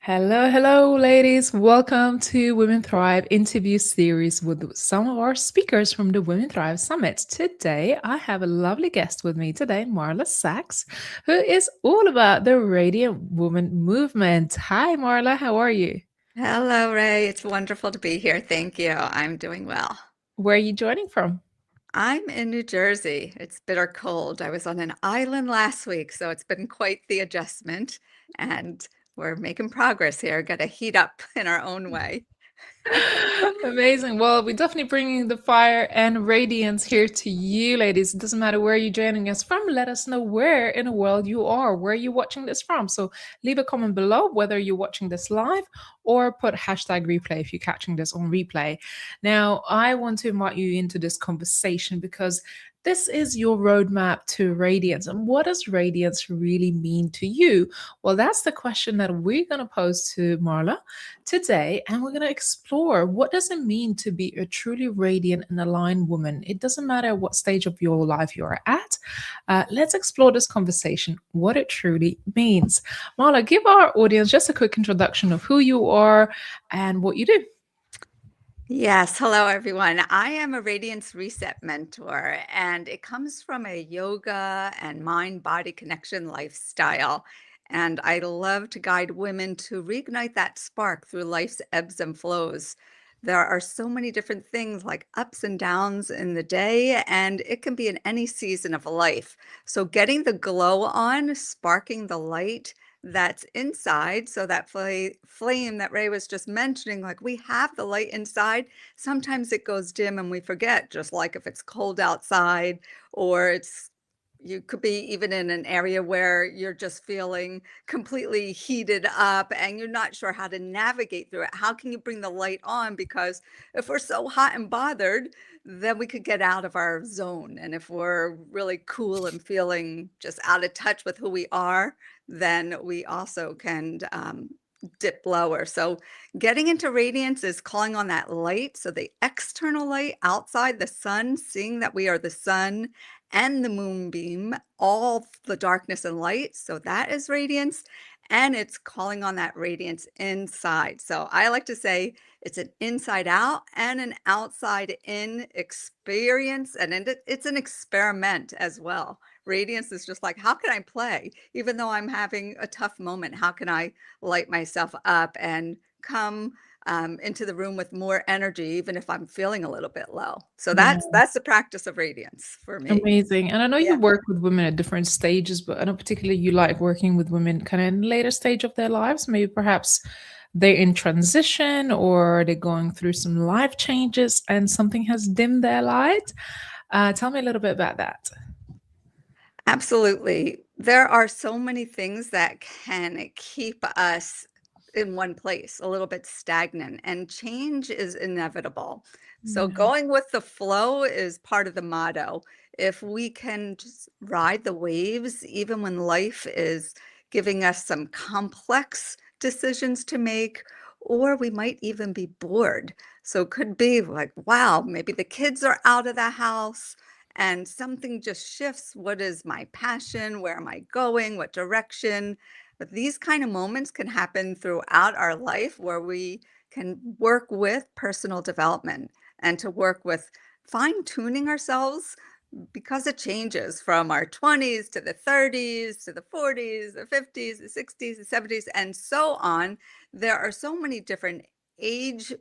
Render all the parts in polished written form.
Hello, hello, ladies. Welcome to Women Thrive interview series with some of our speakers from the Women Thrive Summit. Today, I have a lovely guest with me today, Marla Sacks, who is all about the Radiant Woman movement. Hi, Marla. How are you? Hello, Ray. It's wonderful to be here. Thank you. I'm doing well. Where are you joining from? I'm in New Jersey. It's bitter cold. I was on an island last week, so it's been quite the adjustment, and we're making progress here. Got to heat up in our own way. Amazing. Well, we're definitely bringing the fire and radiance here to you, ladies. It doesn't matter where you're joining us from. Let us know where in the world you are, where you're watching this from. So leave a comment below whether you're watching this live or put hashtag replay if you're catching this on replay. Now, I want to invite you into this conversation because this is your roadmap to radiance. And what does radiance really mean to you? Well, that's the question that we're going to pose to Marla today, and we're going to explore what does it mean to be a truly radiant and aligned woman. It doesn't matter what stage of your life you're at. Let's explore this conversation, what it truly means. Marla, give our audience just a quick introduction of who you are and what you do. Yes, hello everyone. I am a Radiance Reset Mentor, and it comes from a yoga and mind-body connection lifestyle. And I love to guide women to reignite that spark through life's ebbs and flows. There are so many different things like ups and downs in the day, and it can be in any season of life. So getting the glow on, sparking the light, that's inside. So that flame that Ray was just mentioning, like we have the light inside. Sometimes it goes dim and we forget, just like if it's cold outside or you could be even in an area where you're just feeling completely heated up and you're not sure how to navigate through it. How can you bring the light on? Because if we're so hot and bothered, then we could get out of our zone. And if we're really cool and feeling just out of touch with who we are, then we also can dip lower. So getting into radiance is calling on that light. So the external light outside the sun, seeing that we are the sun and the moonbeam, all the darkness and light. So that is radiance. And it's calling on that radiance inside. So I like to say it's an inside out and an outside in experience. And it's an experiment as well. Radiance is just like, how can I play? Even though I'm having a tough moment, how can I light myself up and come into the room with more energy, even if I'm feeling a little bit low? So Yeah. that's the practice of radiance for me. Amazing. And I know you Yeah. work with women at different stages, but I know particularly you like working with women kind of in later stage of their lives. Maybe perhaps they're in transition or they're going through some life changes and something has dimmed their light. Tell me a little bit about that. Absolutely. There are so many things that can keep us in one place, a little bit stagnant, and change is inevitable. So Yeah. going with the flow is part of the motto. If we can just ride the waves, even when life is giving us some complex decisions to make, or we might even be bored. So it could be like, wow, maybe the kids are out of the house and something just shifts. What is my passion? Where am I going? What direction? But these kind of moments can happen throughout our life where we can work with personal development and to work with fine tuning ourselves because it changes from our 20s to the 30s to the 40s, the 50s, the 60s, the 70s, and so on. There are so many different age,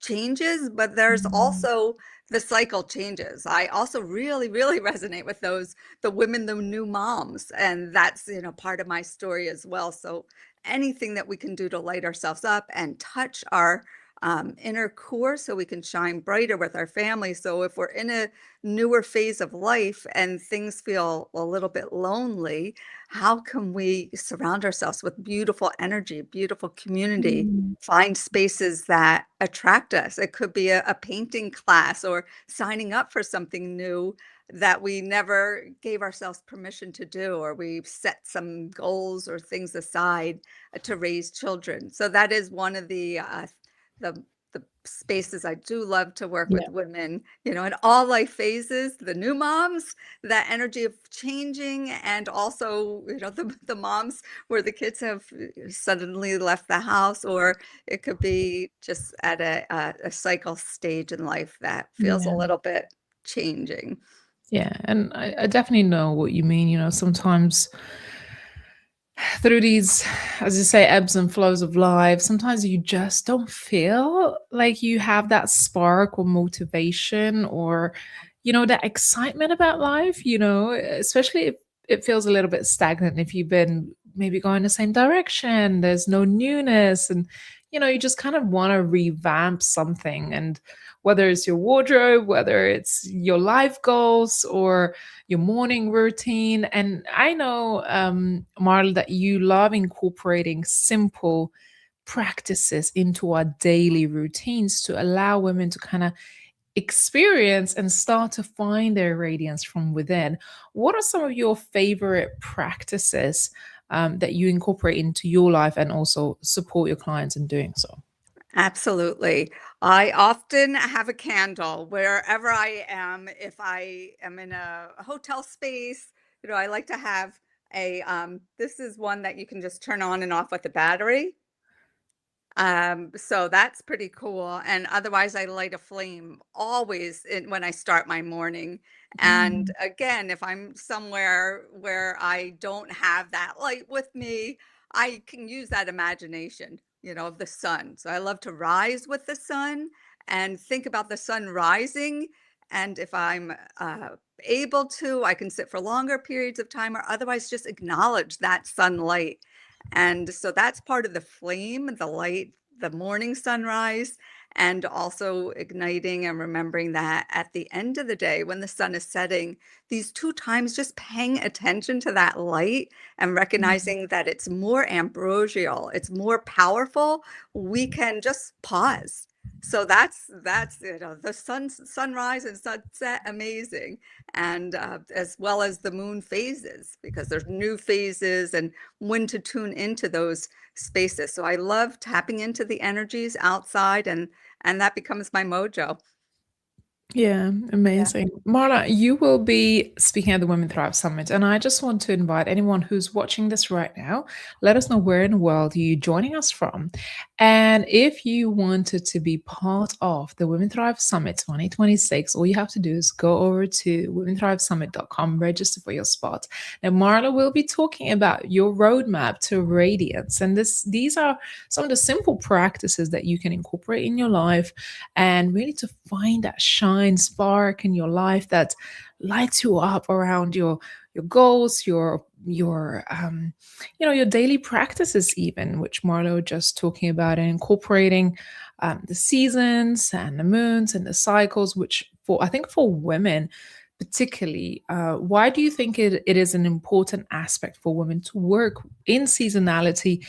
changes, but there's Mhm. also the cycle changes. I also really, really resonate with the women, the new moms, and that's, part of my story as well. So anything that we can do to light ourselves up and touch our inner core so we can shine brighter with our family. So if we're in a newer phase of life and things feel a little bit lonely, how can we surround ourselves with beautiful energy, beautiful community, Mhm. find spaces that attract us? It could be a painting class or signing up for something new that we never gave ourselves permission to do, or we've set some goals or things aside to raise children. So that is one of the the spaces. I do love to work Yeah. with women, in all life phases, the new moms, that energy of changing, and also, the moms where the kids have suddenly left the house, or it could be just at a cycle stage in life that feels a Yeah. little bit changing. Yeah. And I definitely know what you mean. Sometimes through these, as you say, ebbs and flows of life, sometimes you just don't feel like you have that spark or motivation or, that excitement about life, especially if it feels a little bit stagnant, if you've been maybe going the same direction, there's no newness, and, you just kind of want to revamp something. And whether it's your wardrobe, whether it's your life goals, or your morning routine. And I know, Marla, that you love incorporating simple practices into our daily routines to allow women to kind of experience and start to find their radiance from within. What are some of your favorite practices that you incorporate into your life and also support your clients in doing so? Absolutely. I often have a candle wherever I am. If I am in a hotel space, I like to have this is one that you can just turn on and off with a battery. So that's pretty cool. And otherwise, I light a flame always when I start my morning. And Mm, again, if I'm somewhere where I don't have that light with me, I can use that imagination, of the sun. So I love to rise with the sun and think about the sun rising. And if I'm able to, I can sit for longer periods of time, or otherwise just acknowledge that sunlight. And so that's part of the flame, the light, the morning sunrise, and also igniting and remembering that at the end of the day, when the sun is setting, these two times, just paying attention to that light and mm, recognizing that it's more ambrosial, it's more powerful, we can just pause. So that's the sunrise and sunset, amazing, and as well as the moon phases, because there's new phases, and when to tune into those spaces. So I love tapping into the energies outside, and that becomes my mojo. yeah, Yeah. amazing. Marla, you will be speaking at the Women Thrive Summit, and I just want to invite anyone who's watching this right now, let us know where in the world you're joining us from. And if you wanted to be part of the Women Thrive Summit 2026, all you have to do is go over to womenthrivesummit.com, register for your spot. Now, Marla will be talking about your roadmap to radiance. And these are some of the simple practices that you can incorporate in your life and really to find that shine spark in your life that lights you up around your goals, your daily practices, even, which Marlo was just talking about, and incorporating the seasons and the moons and the cycles, which for I think for women particularly, why do you think it is an important aspect for women to work in seasonality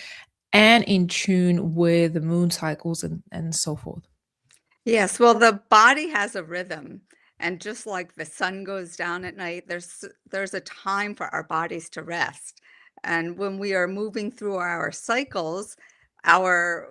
and in tune with the moon cycles and so forth? Yes, well, the body has a rhythm, and just like the sun goes down at night, there's a time for our bodies to rest. And when we are moving through our cycles, our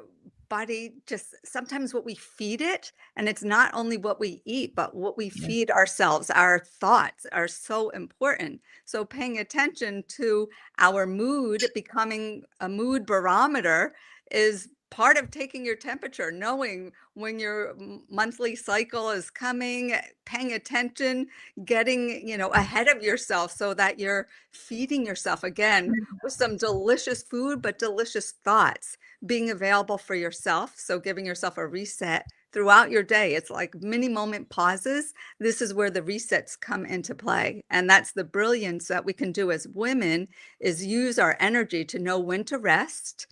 body just sometimes what we feed it, and it's not only what we eat, but what we Yeah. feed ourselves, our thoughts are so important. So paying attention to our mood, becoming a mood barometer, is part of taking your temperature, knowing when your monthly cycle is coming, paying attention, getting, ahead of yourself so that you're feeding yourself again with some delicious food, but delicious thoughts, being available for yourself. So giving yourself a reset throughout your day. It's like mini moment pauses. This is where the resets come into play. And that's the brilliance that we can do as women, is use our energy to know when to rest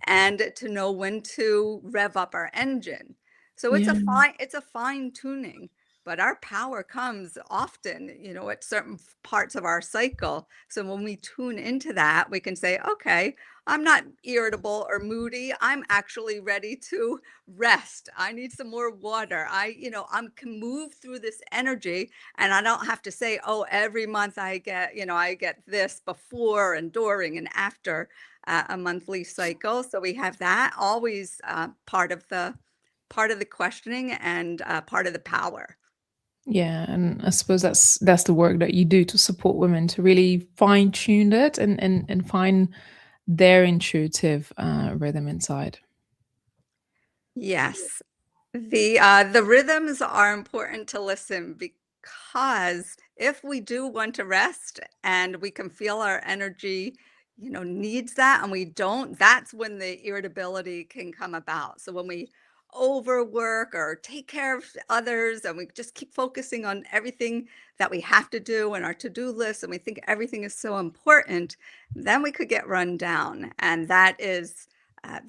and to know when to rev up our engine. So Yeah. it's a fine tuning, but our power comes often, at certain parts of our cycle. So when we tune into that, we can say, okay, I'm not irritable or moody. I'm actually ready to rest. I need some more water. I can move through this energy, and I don't have to say, oh, every month I get this before and during and after a monthly cycle. So we have that always part of the part of the questioning and part of the power. Yeah, and I suppose that's the work that you do to support women to really fine tune it and find their intuitive rhythm inside. Yes. The rhythms are important to listen because if we do want to rest and we can feel our energy, needs that and we don't, that's when the irritability can come about. So when we overwork or take care of others and we just keep focusing on everything that we have to do and our to-do list and we think everything is so important, then we could get run down. And that is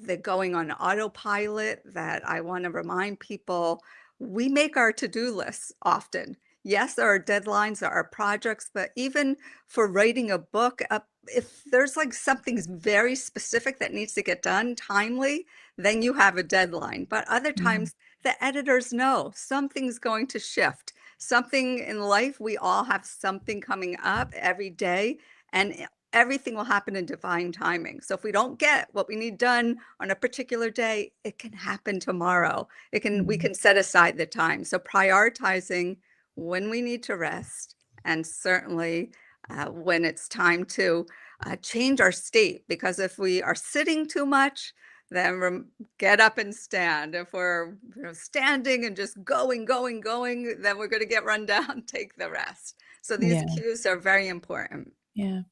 the going on autopilot that I want to remind people we make our to-do lists often. Yes, there are deadlines, there are projects, but even for writing a book, if there's like something very specific that needs to get done timely, then you have a deadline. But other Mm. times, the editors know something's going to shift. Something in life, we all have something coming up every day. And everything will happen in divine timing. So if we don't get what we need done on a particular day, it can happen tomorrow. We Mm. can set aside the time. So prioritizing when we need to rest and certainly when it's time to change our state, because if we are sitting too much, then get up and stand. If we're standing and just going, then we're going to get run down. Take the rest. So these Yeah, cues are very important. yeah.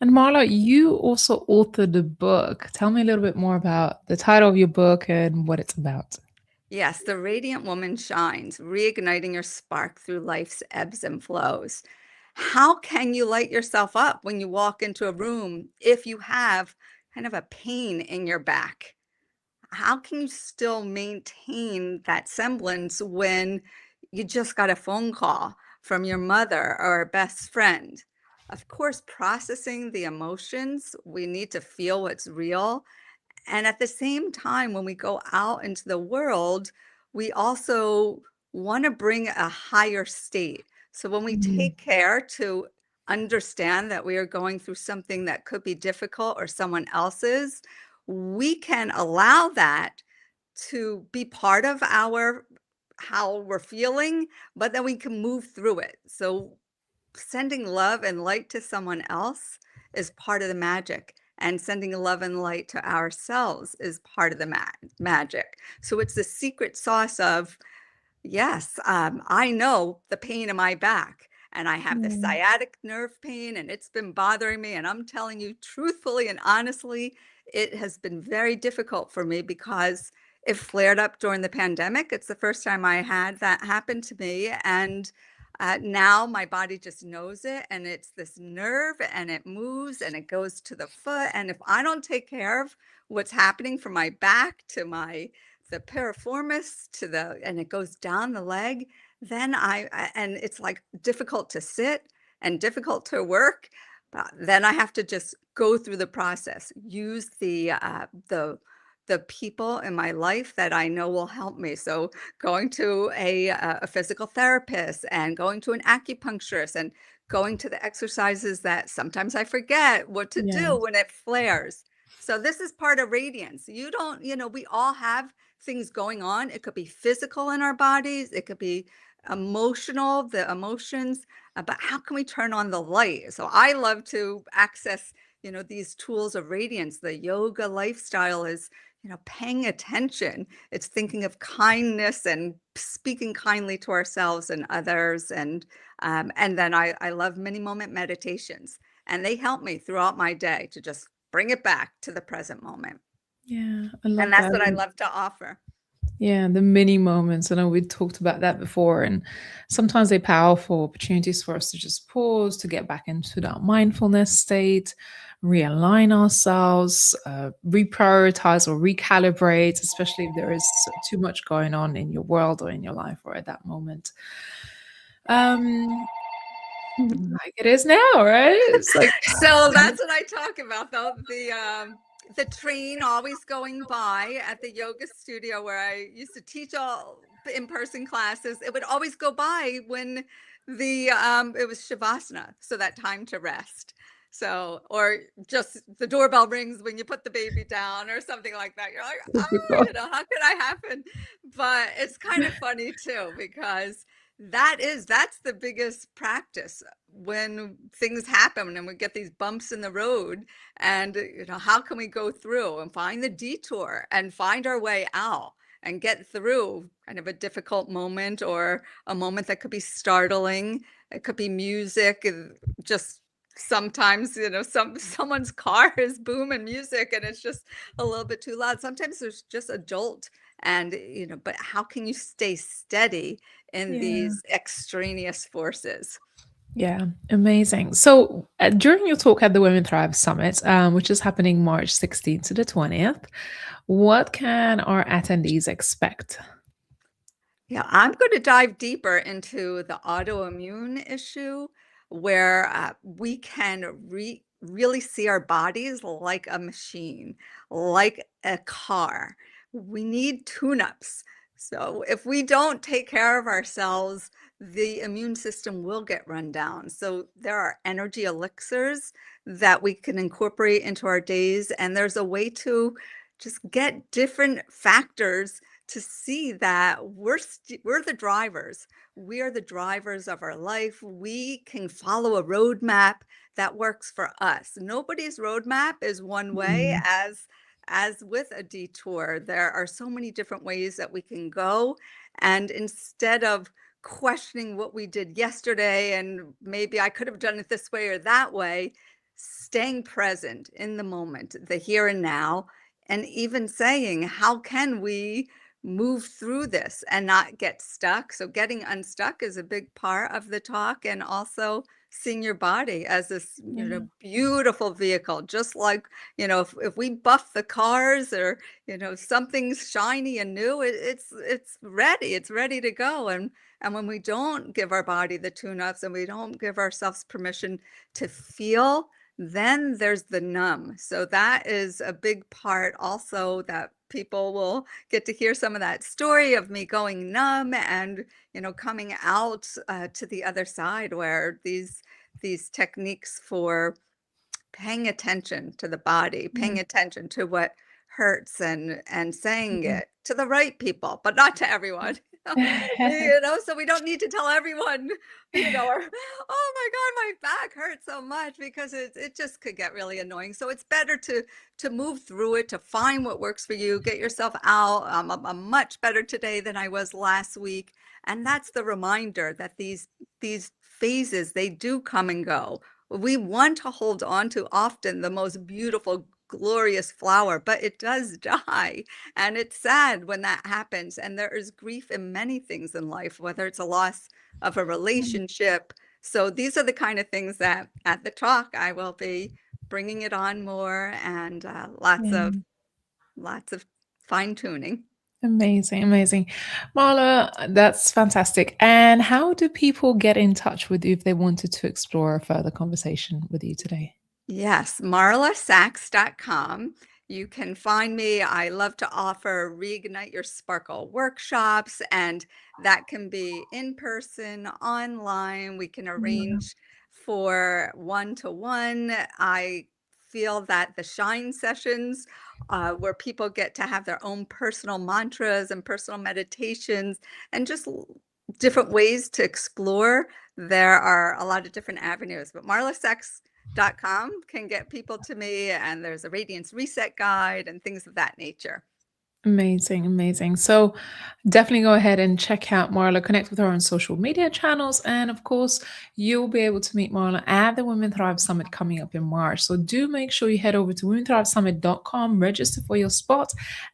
And Marla, you also authored a book. Tell me a little bit more about the title of your book and what it's about. Yes, the radiant woman shines, reigniting your spark through life's ebbs and flows. How can you light yourself up when you walk into a room if you have kind of a pain in your back? How can you still maintain that semblance when you just got a phone call from your mother or a best friend? Of course, processing the emotions, we need to feel what's real, and at the same time, when we go out into the world, we also want to bring a higher state. So when we Mm. take care to understand that we are going through something that could be difficult or someone else's, we can allow that to be part of our how we're feeling, but then we can move through it. So sending love and light to someone else is part of the magic, and sending love and light to ourselves is part of the magic. So it's the secret sauce of, yes, I know the pain in my back, and I have the Yeah. sciatic nerve pain, and it's been bothering me. And I'm telling you truthfully and honestly, it has been very difficult for me because it flared up during the pandemic. It's the first time I had that happen to me. And now my body just knows it, and it's this nerve, and it moves and it goes to the foot. And if I don't take care of what's happening from my back to the piriformis to and it goes down the leg, then and it's like difficult to sit and difficult to work. Then I have to just go through the process, use the people in my life that I know will help me. So going to a physical therapist and going to an acupuncturist and going to the exercises that sometimes I forget what to do Yes. when it flares. So this is part of radiance. You don't, we all have things going on. It could be physical in our bodies, it could be emotional, the emotions, but how can we turn on the light? So I love to access, these tools of radiance. The yoga lifestyle is, paying attention. It's thinking of kindness and speaking kindly to ourselves and others. And then I love mini moment meditations, and they help me throughout my day to just bring it back to the present moment. Yeah, I And love that's that. what I love to offer. Yeah, the mini moments. I know we talked about that before, and sometimes they're powerful opportunities for us to just pause, to get back into that mindfulness state, realign ourselves, reprioritize or recalibrate, especially if there is too much going on in your world or in your life or at that moment. Um, like it is now, right? It's like, So that's what I talk about, though. The train always going by at the yoga studio where I used to teach all in-person classes. It would always go by when it was Shavasana, so that time to rest. So, or just the doorbell rings when you put the baby down or something like that. You're like, Typical. how could I happen? But it's kind of funny too, because that's the biggest practice when things happen and we get these bumps in the road. And, how can we go through and find the detour and find our way out and get through kind of a difficult moment or a moment that could be startling? It could be music, just sometimes, someone's car is booming music and it's just a little bit too loud. Sometimes there's just a jolt, and, but how can you stay steady in Yeah. these extraneous forces? Yeah, amazing. So during your talk at the Women Thrive Summit, which is happening March 16th to the 20th, what can our attendees expect? Yeah, I'm going to dive deeper into the autoimmune issue where we can really see our bodies like a machine, like a car. We need tune-ups. So if we don't take care of ourselves, the immune system will get run down. So there are energy elixirs that we can incorporate into our days, and there's a way to just get different factors to see that we're the drivers. We are the drivers of our life. We can follow a roadmap that works for us. Nobody's roadmap is one way, Mm, as with a detour. There are so many different ways that we can go. And instead of questioning what we did yesterday and maybe I could have done it this way or that way, staying present in the moment, the here and now, and even saying, how can we move through this and not get stuck? So getting unstuck is a big part of the talk, and also seeing your body as this, yeah. beautiful vehicle. Just like, if we buff the cars or, something's shiny and new, it's ready to go. And when we don't give our body the tune-ups and we don't give ourselves permission to feel, then there's the numb. So that is a big part also, that people will get to hear some of that story of me going numb and, coming out to the other side, where these techniques for paying attention to the body, Mm, paying attention to what hurts, and saying mm. it to the right people, but not to everyone. So we don't need to tell everyone, or, oh my God, my back hurts so much, because it just could get really annoying. So it's better to move through it, to find what works for you, get yourself out. I'm much better today than I was last week. And that's the reminder that these phases, they do come and go. We want to hold on to often the most beautiful, glorious flower, but it does die. And it's sad when that happens. And there is grief in many things in life, whether it's a loss of a Mm, relationship. So these are the kind of things that at the talk I will be bringing it on more, and yeah. lots of fine tuning. Amazing, amazing. Marla, that's fantastic. And how do people get in touch with you if they wanted to explore a further conversation with you today? Yes, marlasacks.com. You can find me. I love to offer Reignite Your Sparkle workshops, and that can be in person, online. We can Yeah. arrange for one-to-one. I feel that the shine sessions, where people get to have their own personal mantras and personal meditations and just different ways to explore. There are a lot of different avenues, but marlasacks.com can get people to me, and there's a Radiance Reset guide and things of that nature. Amazing, amazing. So definitely go ahead and check out Marla, connect with her on social media channels. And of course, you'll be able to meet Marla at the Women Thrive Summit coming up in March. So do make sure you head over to womenthrivesummit.com, register for your spot.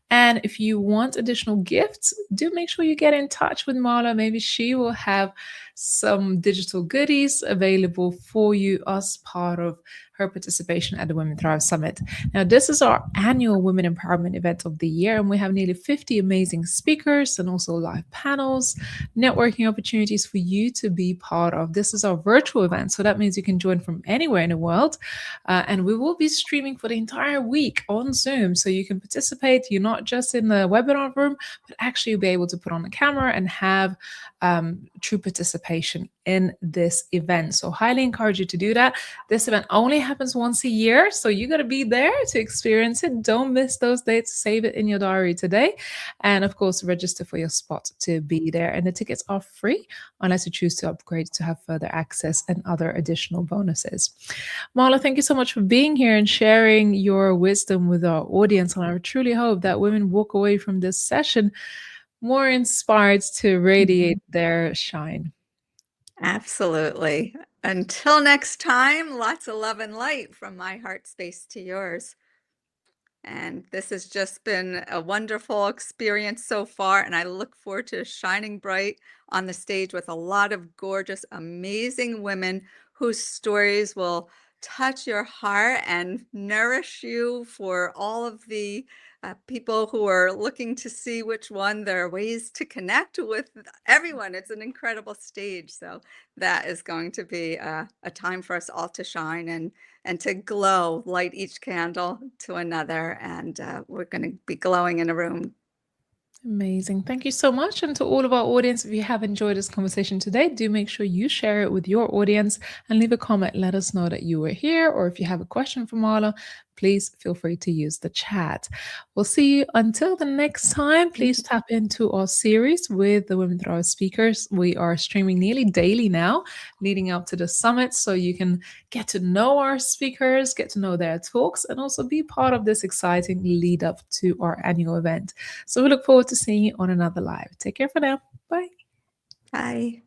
And if you want additional gifts, do make sure you get in touch with Marla. Maybe she will have some digital goodies available for you as part of her participation at the Women Thrive Summit. Now, this is our annual Women Empowerment event of the year, and we have nearly 50 amazing speakers and also live panels, networking opportunities for you to be part of. This is our virtual event, so that means you can join from anywhere in the world. And we will be streaming for the entire week on Zoom, so you can participate. You're not just in the webinar room, but actually you'll be able to put on the camera and have true participation participation in this event. So highly encourage you to do that. This event only happens once a year, so you got to be there to experience it. Don't miss those dates. Save it in your diary today. And of course, register for your spot to be there. And the tickets are free unless you choose to upgrade to have further access and other additional bonuses. Marla, thank you so much for being here and sharing your wisdom with our audience. And I truly hope that women walk away from this session more inspired to radiate their shine. Absolutely. Until next time, lots of love and light from my heart space to yours. And this has just been a wonderful experience so far. And I look forward to shining bright on the stage with a lot of gorgeous, amazing women whose stories will touch your heart and nourish you for all of the people who are looking to see which one there are ways to connect with everyone. It's an incredible stage. So that is going to be a time for us all to shine and to glow, light each candle to another. And we're going to be glowing in a room. Amazing. Thank you so much. And to all of our audience, if you have enjoyed this conversation today, do make sure you share it with your audience and leave a comment. Let us know that you were here. Or if you have a question for Marla, please feel free to use the chat. We'll see you until the next time. Please tap into our series with the Women Thrive speakers. We are streaming nearly daily now, leading up to the summit. So you can get to know our speakers, get to know their talks, and also be part of this exciting lead up to our annual event. So we look forward to seeing you on another live. Take care for now. Bye. Bye.